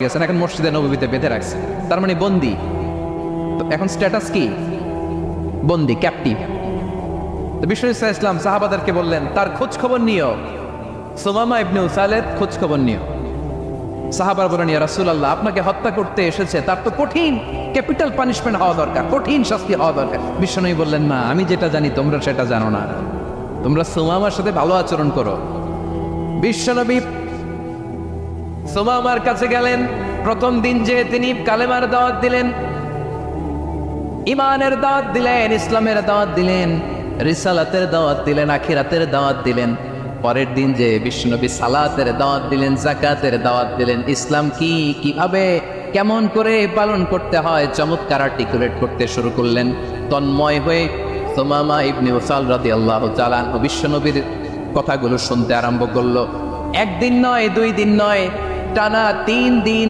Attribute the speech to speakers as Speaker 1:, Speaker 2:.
Speaker 1: গেছেন, এখন মসজিদে নববীতে বেঁধে রাখছে, তার মানে বন্দি। তো এখন স্ট্যাটাস কি? বন্দি, ক্যাপটিভ। তো বিষ্ণু ইসলাম সাহাবাদেরকে বললেন তার খোঁজ খবর নিও, সুমামা ইবনে উসালের খোঁজ খবর নিও। সাহাবার বলেন, ইয়া রাসূলুল্লাহ, আপনাকে হত্যা করতে এসেছে, তার তো কঠিন ক্যাপিটাল পানিশমেন্ট হওয়া দরকার, কঠিন শাস্তি হওয়া দরকার। বিষ্ণু বললেন, না, আমি যেটা জানি তোমরা সেটা জানো না, তোমরা সুমামার সাথে ভালো আচরণ করো। বিশ্বনবী সুমামার কাছে গেলেন। প্রথম দিন যে তিনি কালেমার দাওয়াত দিলেন, ইমানের দাওয়াত দিলেন, ইসলামের দাওয়াত দিলেন, রিসালাতের দাওয়াত দিলেন, আখিরাতের দাওয়াত দিলেন। পরের দিন যে বিশ্বনবী সালাতের দাওয়াত দিলেন, যাকাতের দাওয়াত দিলেন, ইসলাম কি, কিভাবে, কেমন করে পালন করতে হয় চমৎকার আর্টিকুলেট করতে শুরু করলেন। তন্ময় হয়ে সুমামা ইবনে উসাল রাদিয়াল্লাহু তাআলা আনহু বিশ্বনবীর কথাগুলো শুনতে আরম্ভ করলো। একদিন নয়, 2 দিন নয়, টানা 3 দিন